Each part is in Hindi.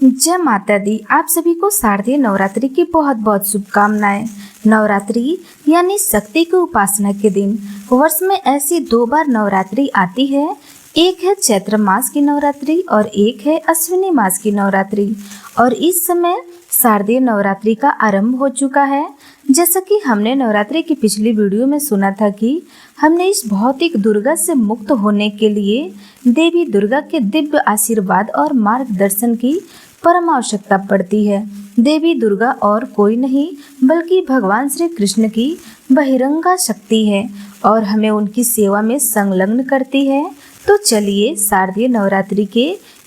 जय माता दी। आप सभी को शारदीय नवरात्रि की बहुत बहुत शुभकामनाएं। नवरात्रि यानी शक्ति की उपासना के दिन। वर्ष में ऐसी दो बार नवरात्रि आती है। एक है चैत्र मास की नवरात्रि और एक है अश्विनी मास की नवरात्रि। और इस समय शारदीय नवरात्रि का आरंभ हो चुका है। जैसा कि हमने नवरात्रि की पिछली वीडियो में सुना था कि हमने इस भौतिक दुर्गा से मुक्त होने के लिए देवी दुर्गा के दिव्य आशीर्वाद और मार्गदर्शन की परम आवश्यकता पड़ती है। देवी दुर्गा और कोई नहीं बल्कि भगवान श्री कृष्ण की बहिरंगा शक्ति है और हमें उनकी सेवा में संलग्न करती है। तो चलिए शारदीय नवरात्रि के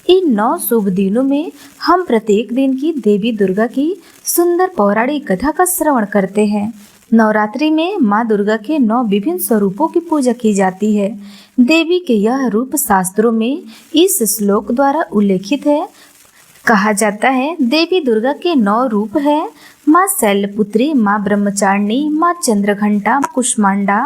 इन 9 शुभ दिनों में हम प्रत्येक दिन की देवी दुर्गा की सुंदर पौराणिक कथा का श्रवण करते हैं। नवरात्रि में माँ दुर्गा के 9 विभिन्न स्वरूपों की पूजा की जाती है। देवी के यह रूप शास्त्रों में इस श्लोक द्वारा उल्लेखित है। कहा जाता है देवी दुर्गा के 9 रूप है। माँ शैलपुत्री, माँ ब्रह्मचारिणी, माँ चंद्रघंटा, कुष्मांडा,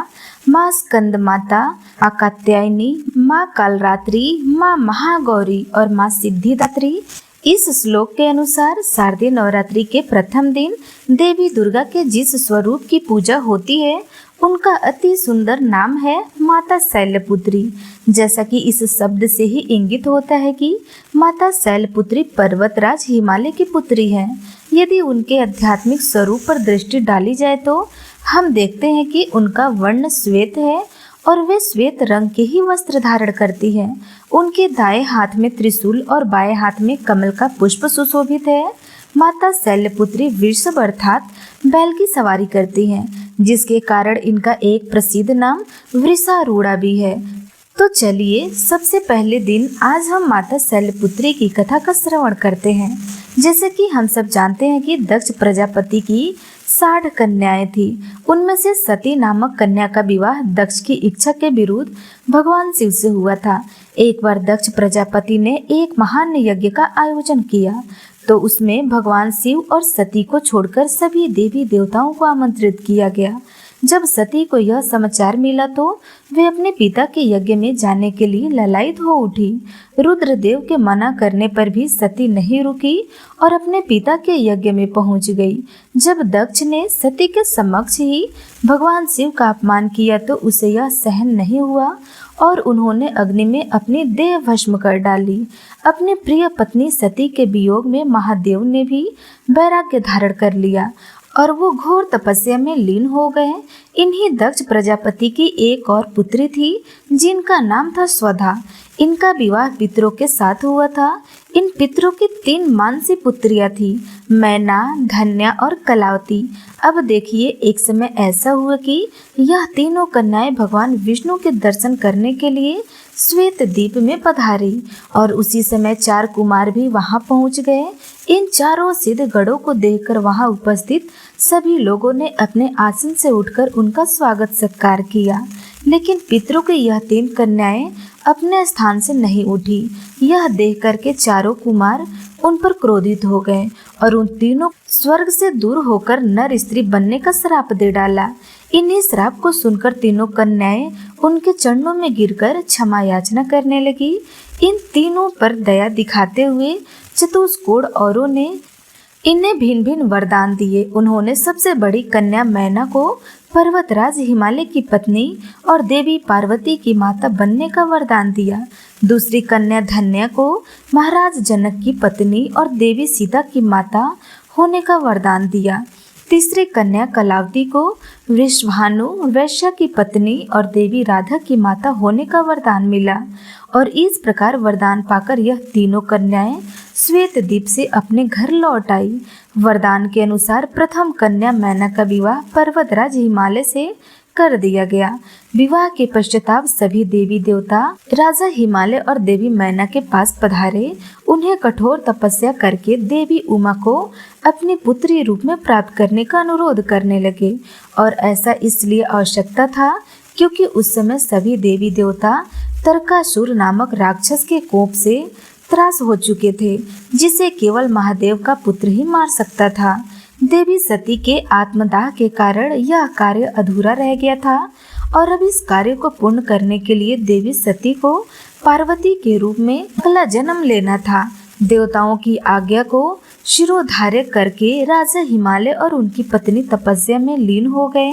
माँ स्कंद माता, माँ कात्यायनी, माँ कालरात्रि, माँ महागौरी और माँ सिद्धिदात्री। इस श्लोक के अनुसार शारदीय नवरात्रि के प्रथम दिन देवी दुर्गा के जिस स्वरूप की पूजा होती है उनका अति सुंदर नाम है माता शैलपुत्री। जैसा कि इस शब्द से ही इंगित होता है कि माता शैलपुत्री पर्वतराज हिमालय की पुत्री है। यदि उनके आध्यात्मिक स्वरूप पर दृष्टि डाली जाए तो हम देखते हैं कि उनका वर्ण श्वेत है और वे श्वेत रंग के ही वस्त्र धारण करती है। उनके दाएं हाथ में त्रिशूल और बाएं हाथ में कमल का पुष्प सुशोभित है। माता शैलपुत्री वृषभ अर्थात बैल की सवारी करती हैं, जिसके कारण इनका एक प्रसिद्ध नाम वृषारूढ़ा भी है। तो चलिए सबसे पहले दिन आज हम माता शैलपुत्री की कथा का श्रवण करते हैं। जैसे कि हम सब जानते हैं कि दक्ष प्रजापति की 60 कन्याएं थी। उनमें से सती नामक कन्या का विवाह दक्ष की इच्छा के विरुद्ध भगवान शिव से हुआ था। एक बार दक्ष प्रजापति ने एक महान यज्ञ का आयोजन किया तो उसमें भगवान शिव और सती को छोड़कर सभी देवी देवताओं को आमंत्रित किया गया। जब सती को यह समाचार मिला तो वे अपने पिता के यज्ञ में जाने के लिए ललायित हो उठी। रुद्रदेव के मना करने पर भी सती नहीं रुकी और अपने पिता के यज्ञ में पहुंच गई। जब दक्ष ने सती के समक्ष ही भगवान शिव का अपमान किया तो उसे यह सहन नहीं हुआ और उन्होंने अग्नि में अपनी देह भस्म कर डाली। अपनी प्रिय पत्नी सती के वियोग में महादेव ने भी वैराग्य धारण कर लिया और वो घोर तपस्या में लीन हो गए। इन्हीं दक्ष प्रजापति की एक और पुत्री थी जिनका नाम था स्वधा। इनका विवाह पितरों के साथ हुआ था। इन पितरों की 3 मानसी पुत्रियां थी, मैना, धन्या और कलावती। अब देखिए एक समय ऐसा हुआ कि यह तीनों कन्याएं भगवान विष्णु के दर्शन करने के लिए श्वेत द्वीप में पधारी और उसी समय 4 कुमार भी वहां पहुंच गए। इन चारों सिद्ध गणों को देखकर वहां उपस्थित सभी लोगों ने अपने आसन से उठकर उनका स्वागत सत्कार किया, लेकिन पितरों की यह 3 कन्याएं अपने स्थान से नहीं उठी। यह देख करके चारों कुमार उन पर क्रोधित हो गए और उन तीनों स्वर्ग से दूर होकर नर स्त्री बनने का श्राप दे डाला। इन्हीं श्राप को सुनकर तीनों कन्याएं उनके चरणों में गिरकर क्षमा याचना करने लगी। इन तीनों पर दया दिखाते हुए चतुष्कोण औरों ने इन्हें भिन्न भिन्न वरदान दिए। उन्होंने सबसे बड़ी कन्या मैना को पर्वतराज हिमालय की पत्नी और देवी पार्वती की माता बनने का वरदान दिया। दूसरी कन्या धन्या को महाराज जनक की पत्नी और देवी सीता की माता होने का वरदान दिया। तीसरी कन्या कलावती को वृषभानु वैश्य की पत्नी और देवी राधा की माता होने का वरदान मिला और इस प्रकार वरदान पाकर यह तीनों कन्याएं श्वेत द्वीप से अपने घर लौट आई। वरदान के अनुसार प्रथम कन्या मैना का विवाह पर्वतराज हिमालय से कर दिया गया। विवाह के पश्चाताप सभी देवी देवता राजा हिमालय और देवी मैना के पास पधारे। उन्हें कठोर तपस्या करके देवी उमा को अपनी पुत्री रूप में प्राप्त करने का अनुरोध करने लगे और ऐसा इसलिए आवश्यकता था क्योंकि उस समय सभी देवी देवता तारकासुर नामक राक्षस के कोप से त्रास हो चुके थे, जिसे केवल महादेव का पुत्र ही मार सकता था। देवी सती के आत्मदाह के कारण यह कार्य अधूरा रह गया था और अब इस कार्य को पूर्ण करने के लिए देवी सती को पार्वती के रूप में अगला जन्म लेना था। देवताओं की आज्ञा को शिरोधार्य करके राजा हिमालय और उनकी पत्नी तपस्या में लीन हो गए।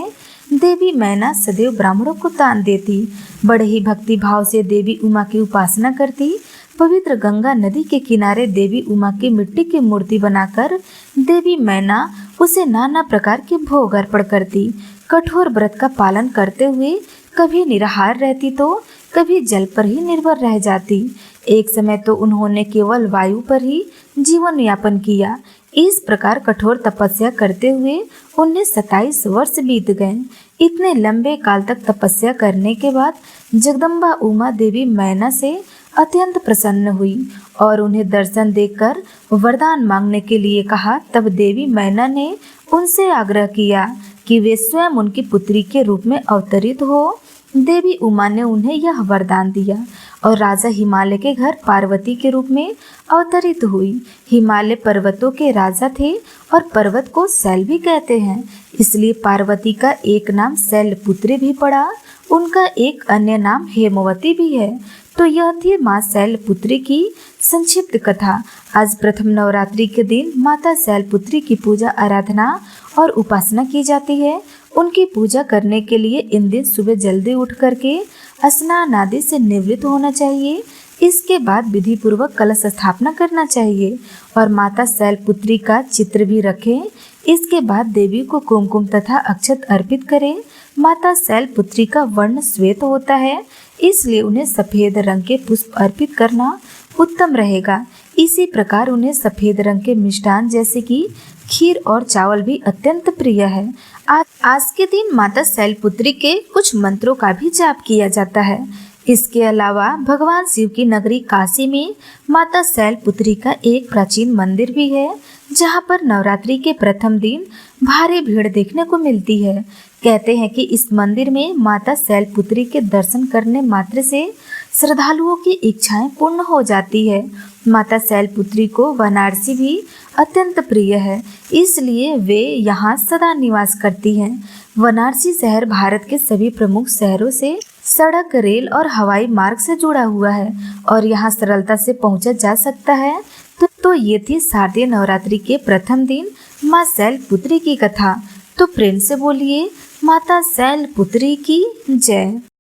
देवी मैना सदैव ब्राह्मणों को दान देती, बड़े ही भक्ति भाव से देवी उमा की उपासना करती। पवित्र गंगा नदी के किनारे देवी उमा की मिट्टी की मूर्ति बनाकर देवी मैना उसे नाना प्रकार के भोग अर्पण करती। कठोर व्रत का पालन करते हुए कभी निराहार रहती तो कभी जल पर ही निर्भर रह जाती। एक समय तो उन्होंने केवल वायु पर ही जीवन यापन किया। इस प्रकार कठोर तपस्या करते हुए उन्हें 27 वर्ष बीत गए। इतने लंबे काल तक तपस्या करने के बाद जगदम्बा उमा देवी मैना से अत्यंत प्रसन्न हुई और उन्हें दर्शन देकर वरदान मांगने के लिए कहा। तब देवी मैना ने उनसे आग्रह किया कि वे स्वयं उनकी पुत्री के रूप में अवतरित हो। देवी उमा ने उन्हें यह वरदान दिया और राजा हिमालय के घर पार्वती के रूप में अवतरित हुई। हिमालय पर्वतों के राजा थे और पर्वत को शैल भी कहते हैं, इसलिए पार्वती का एक नाम शैलपुत्री भी पड़ा। उनका एक अन्य नाम हेमवती भी है। तो यह थी माँ शैलपुत्री की संक्षिप्त कथा। आज प्रथम नवरात्रि के दिन माता शैलपुत्री की पूजा आराधना और उपासना की जाती है। उनकी पूजा करने के लिए इन दिन सुबह जल्दी उठ करके स्नान आदि से निवृत्त होना चाहिए। इसके बाद विधि पूर्वक कलश स्थापना करना चाहिए और माता शैलपुत्री का चित्र भी रखें। इसके बाद देवी को कुमकुम तथा अक्षत अर्पित करें। माता शैलपुत्री का वर्ण श्वेत होता है, इसलिए उन्हें सफेद रंग के पुष्प अर्पित करना उत्तम रहेगा। इसी प्रकार उन्हें सफेद रंग के मिष्ठान जैसे कि खीर और चावल भी अत्यंत प्रिय है। आज के दिन माता शैलपुत्री के कुछ मंत्रों का भी जाप किया जाता है। इसके अलावा भगवान शिव की नगरी काशी में माता शैलपुत्री का एक प्राचीन मंदिर भी है, जहाँ पर नवरात्रि के प्रथम दिन भारी भीड़ देखने को मिलती है। कहते हैं कि इस मंदिर में माता शैलपुत्री के दर्शन करने मात्र से श्रद्धालुओं की इच्छाएं पूर्ण हो जाती है। माता शैलपुत्री को वाराणसी भी अत्यंत प्रिय है, इसलिए वे यहाँ सदा निवास करती हैं। वाराणसी शहर भारत के सभी प्रमुख शहरों से सड़क, रेल और हवाई मार्ग से जुड़ा हुआ है और यहाँ सरलता से पहुँचा जा सकता है। तो ये थी शारदीय नवरात्रि के प्रथम दिन माँ शैलपुत्री की कथा। तो प्रेम से बोलिए माता शैलपुत्री की जय।